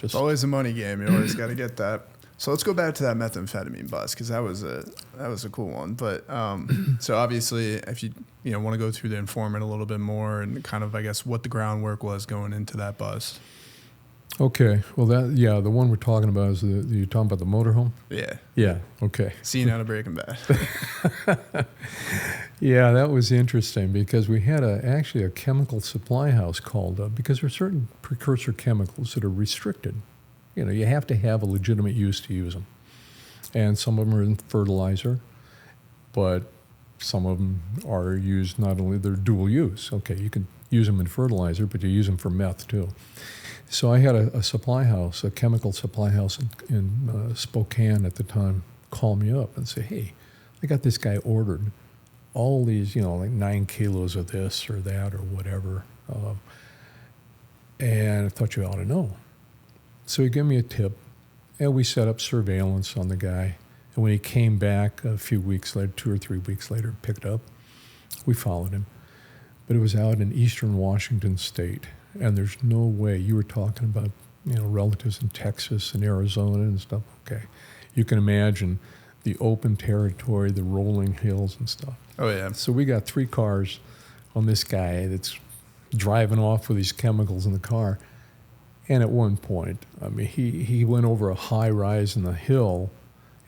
Just It's always a money game. You always got to get that. So let's go back to that methamphetamine bust, because that was a cool one. But so obviously, if you want to go through the informant a little bit more and kind of, I guess, what the groundwork was going into that bust. Okay. Well, the one we're talking about is you're talking about the motorhome? Yeah. Yeah. Okay. Scene out of Breaking Bad. Yeah, that was interesting because we had actually a chemical supply house called up because there are certain precursor chemicals that are restricted. You have to have a legitimate use to use them. And some of them are in fertilizer, but some of them are used not only, they're dual use. Okay, you can use them in fertilizer, but you use them for meth too. So I had a supply house, a chemical supply house in Spokane at the time, call me up and say, hey, I got this guy ordered all these, like 9 kilos of this or that or whatever. And I thought you ought to know. So he gave me a tip, and we set up surveillance on the guy. And when he came back a few weeks later, 2 or 3 weeks later, picked up, we followed him. But it was out in eastern Washington state. And there's no way, you were talking about, relatives in Texas and Arizona and stuff. Okay. You can imagine the open territory, the rolling hills and stuff. Oh, yeah. So we got 3 cars on this guy that's driving off with these chemicals in the car. And at one point, he went over a high rise in the hill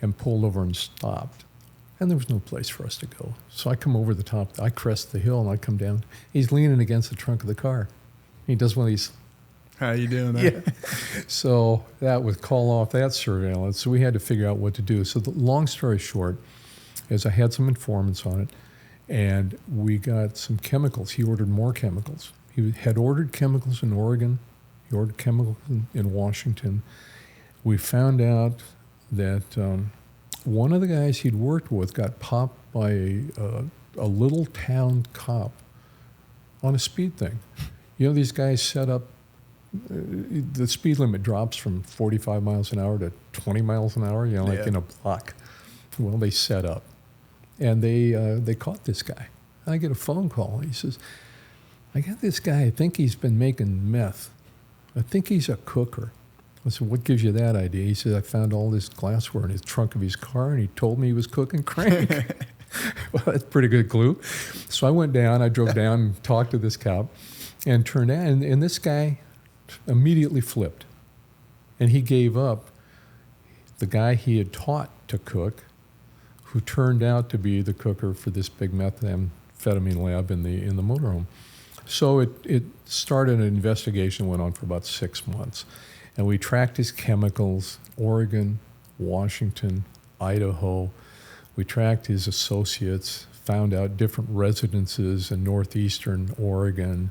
and pulled over and stopped. And there was no place for us to go. So I come over the top, I crest the hill, and I come down. He's leaning against the trunk of the car. He does one of these. How you doing that? Yeah. So that would call off that surveillance. So we had to figure out what to do. So the long story short is I had some informants on it, and we got some chemicals. He ordered more chemicals. He had ordered chemicals in Oregon. He ordered chemicals in Washington. We found out that one of the guys he'd worked with got popped by a little town cop on a speed thing. These guys set up, the speed limit drops from 45 miles an hour to 20 miles an hour, in a block. Well, they set up. And they caught this guy. I get a phone call. He says, I got this guy, I think he's been making meth. I think he's a cooker. I said, what gives you that idea? He said, I found all this glassware in his trunk of his car, and he told me he was cooking crank. Well, that's a pretty good clue. So I went down, I drove down and talked to this cop, and turned out, and this guy immediately flipped. And he gave up the guy he had taught to cook, who turned out to be the cooker for this big methamphetamine lab in the motorhome. So it started, an investigation went on for about 6 months. And we tracked his chemicals, Oregon, Washington, Idaho. We tracked his associates, found out different residences in northeastern Oregon.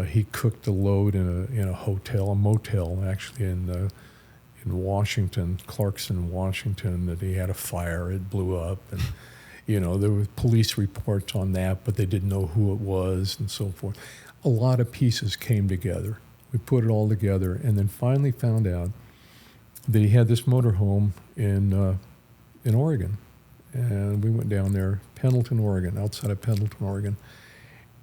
He cooked a load in a hotel, a motel actually in Washington, Clarkson, Washington, that he had a fire, it blew up, and there were police reports on that, but they didn't know who it was and so forth. A lot of pieces came together. We put it all together, and then finally found out that he had this motorhome in Oregon, and we went down there, Pendleton, Oregon, outside of Pendleton, Oregon.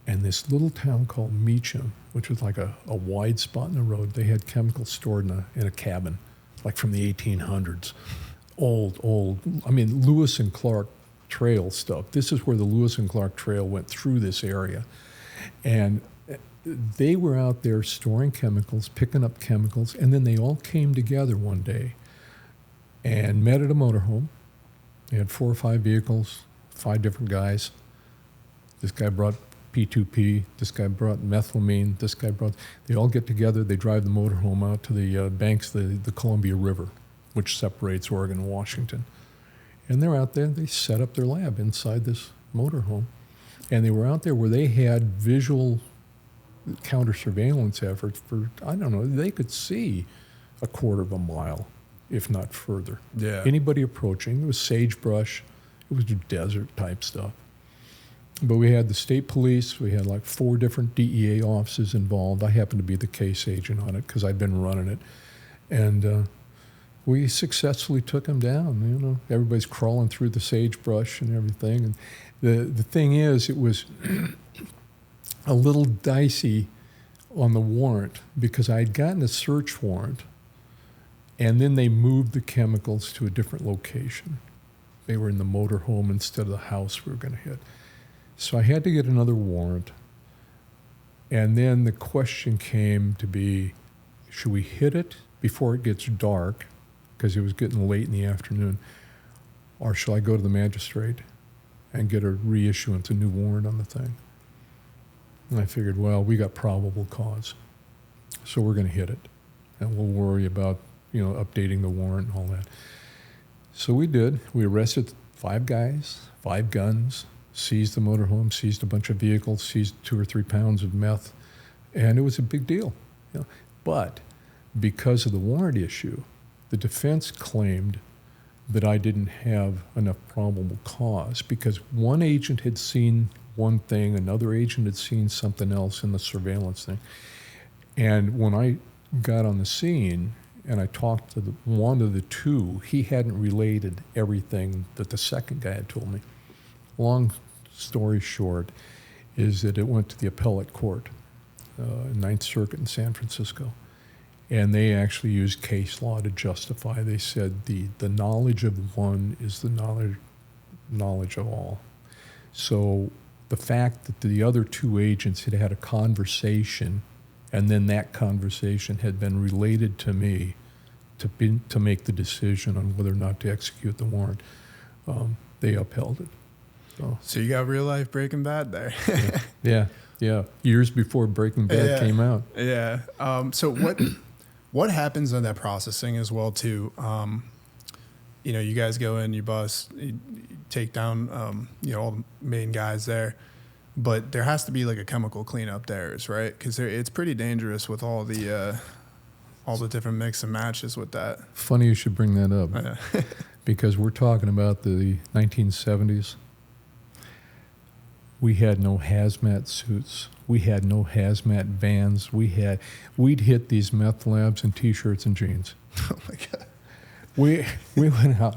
And this little town called Meacham, which was like a wide spot in the road, they had chemicals stored in a cabin, like from the 1800s. Old. Lewis and Clark Trail stuff. This is where the Lewis and Clark Trail went through this area. And they were out there storing chemicals, picking up chemicals, and then they all came together one day and met at a motorhome. They had 4 or 5 vehicles, 5 different guys. This guy brought P2P, this guy brought methylamine, they all get together, they drive the motorhome out to the banks of the Columbia River, which separates Oregon and Washington. And they're out there, they set up their lab inside this motorhome. And they were out there where they had visual counter-surveillance efforts for, they could see a quarter of a mile, if not further. Yeah. Anybody approaching, it was sagebrush, it was desert type stuff. But we had the state police, we had like 4 different DEA offices involved. I happened to be the case agent on it because I'd been running it. And we successfully took him down. Everybody's crawling through the sagebrush and everything. And the thing is, it was a little dicey on the warrant because I had gotten a search warrant And then they moved the chemicals to a different location. They were in the motorhome instead of the house we were going to hit. So I had to get another warrant. And then the question came to be, should we hit it before it gets dark, because it was getting late in the afternoon, or shall I go to the magistrate and get a reissuance, a new warrant on the thing? And I figured, well, we got probable cause, so we're going to hit it, and we'll worry about, updating the warrant and all that. So we did. We arrested 5 guys, 5 guns, seized the motorhome, seized a bunch of vehicles, seized 2 or 3 pounds of meth, and it was a big deal. But because of the warrant issue, the defense claimed that I didn't have enough probable cause because one agent had seen one thing, another agent had seen something else in the surveillance thing. And when I got on the scene and I talked to one of the 2, he hadn't related everything that the second guy had told me. Long story short is that it went to the appellate court, Ninth Circuit in San Francisco. And they actually used case law to justify. They said the knowledge of one is the knowledge of all. So the fact that the other 2 agents had had a conversation, and then that conversation had been related to me to make the decision on whether or not to execute the warrant, they upheld it. So you got real life Breaking Bad there. Yeah. Years before Breaking Bad came out. Yeah. So what happens on that processing as well too? You guys go in, you bust, you take down, all the main guys there, but there has to be like a chemical cleanup there, right? Because it's pretty dangerous with all the different mix and matches with that. Funny you should bring that up, because we're talking about the 1970s. We had no hazmat suits. We had no hazmat vans. We'd hit these meth labs in T-shirts and jeans. Oh my God. We went out.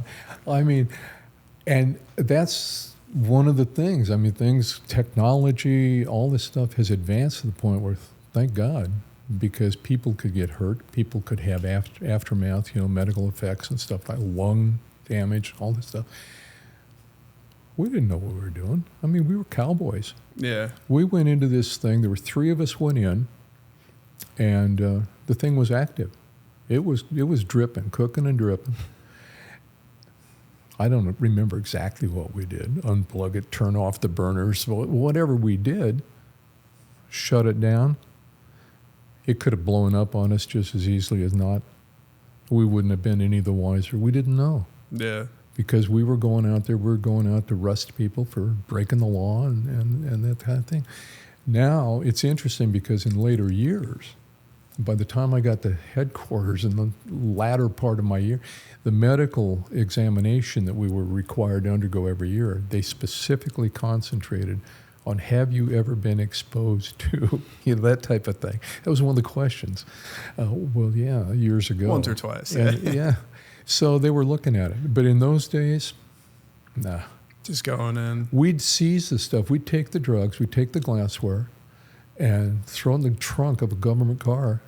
And that's one of the things. Technology, all this stuff has advanced to the point where, thank God, because people could get hurt. People could have aftermath, medical effects and stuff like lung damage, all this stuff. We didn't know what we were doing. We were cowboys. Yeah. We went into this thing. There were 3 of us went in, and the thing was active. It was dripping, cooking and dripping. I don't remember exactly what we did. Unplug it, turn off the burners, whatever we did, shut it down. It could have blown up on us just as easily as not. We wouldn't have been any the wiser. We didn't know. Yeah. Because we were going out there, to arrest people for breaking the law and that kind of thing. Now, it's interesting because in later years, by the time I got to headquarters in the latter part of my year, the medical examination that we were required to undergo every year, they specifically concentrated on, have you ever been exposed to, that type of thing. That was one of the questions. Years ago. Once or twice. Yeah. So they were looking at it. But in those days, nah. Just going in. We'd seize the stuff. We'd take the drugs. We'd take the glassware and throw it in the trunk of a government car.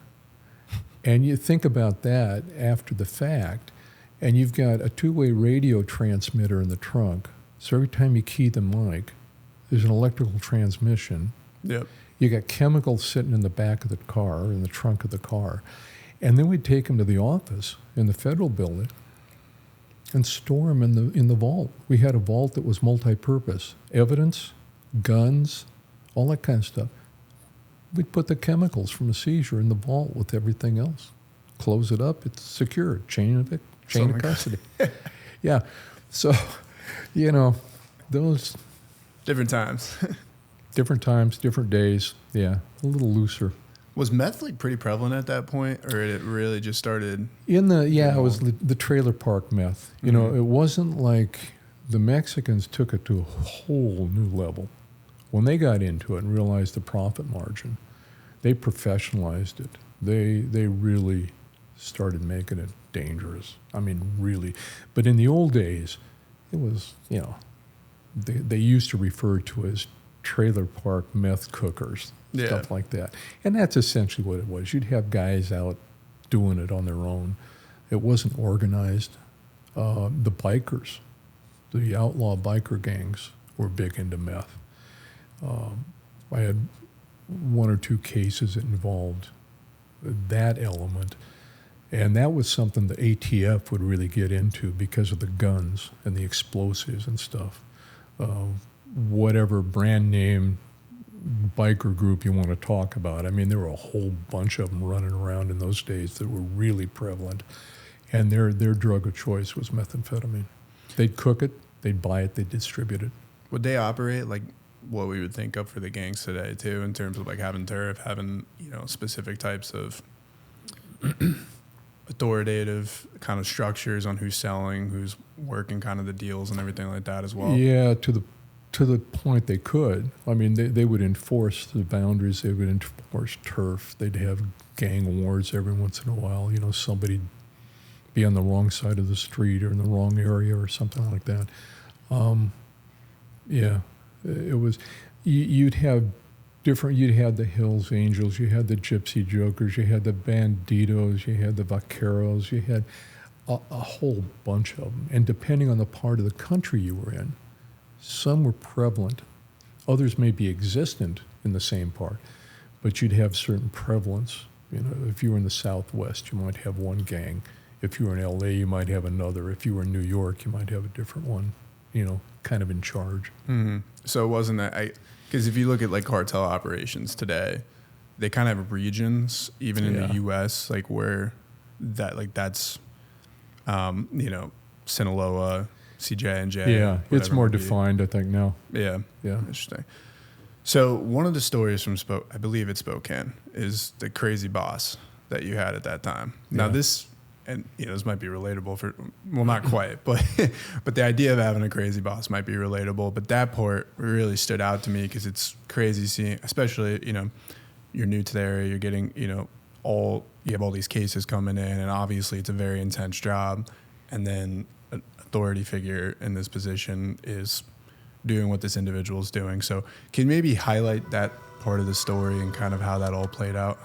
And you think about that after the fact, and you've got a 2-way radio transmitter in the trunk. So every time you key the mic, there's an electrical transmission. Yep. You got chemicals sitting in the back of the car, in the trunk of the car. And then we'd take them to the office in the federal building and store them in the vault. We had a vault that was multi-purpose. Evidence, guns, all that kind of stuff. We'd put the chemicals from a seizure in the vault with everything else. Close it up, it's secure. Chain of custody. Yeah. So, those... Different times. Different times, different days. Yeah, a little looser. Was meth pretty prevalent at that point, or it really just started? It was the trailer park meth. It wasn't like the Mexicans took it to a whole new level. When they got into it and realized the profit margin, they professionalized it. They really started making it dangerous. Really. But in the old days, it was, they used to refer to as trailer park meth cookers, stuff like that. And that's essentially what it was. You'd have guys out doing it on their own. It wasn't organized. The bikers, the outlaw biker gangs, were big into meth. I had one or two cases that involved that element. And that was something the ATF would really get into because of the guns and the explosives and stuff. Whatever brand name biker group you want to talk about. I mean, there were a whole bunch of them running around in those days that were really prevalent. And their drug of choice was methamphetamine. They'd cook it, they'd buy it, they'd distribute it. Would they operate like what we would think of for the gangs today too, in terms of like having turf, having, specific types of authoritative kind of structures on who's selling, who's working kind of the deals and everything like that as well? Yeah, to the point they could. I mean, they would enforce the boundaries. They would enforce turf. They'd have gang wars every once in a while. Somebody be on the wrong side of the street or in the wrong area or something like that. Yeah, it was. You'd have different. You'd have the Hills Angels. You had the Gypsy Jokers. You had the Banditos. You had the Vaqueros. You had a whole bunch of them. And depending on the part of the country you were in, some were prevalent. Others may be existent in the same part, but you'd have certain prevalence. If you were in the Southwest, you might have one gang. If you were in LA, you might have another. If you were in New York, you might have a different one, kind of in charge. Mm-hmm. So it wasn't that, because if you look at like cartel operations today, they kind of have regions, even in the U.S., like where that, like that's, Sinaloa, CJ&J. Yeah, it's more defined, I think, now. Yeah. Yeah. Interesting. So one of the stories from I believe it's Spokane, is the crazy boss that you had at that time. Now this, and this might be relatable not quite, but the idea of having a crazy boss might be relatable. But that part really stood out to me because it's crazy seeing, especially, you're new to the area, you're getting, you have all these cases coming in, and obviously it's a very intense job. And then an authority figure in this position is doing what this individual is doing. So can you maybe highlight that part of the story and kind of how that all played out?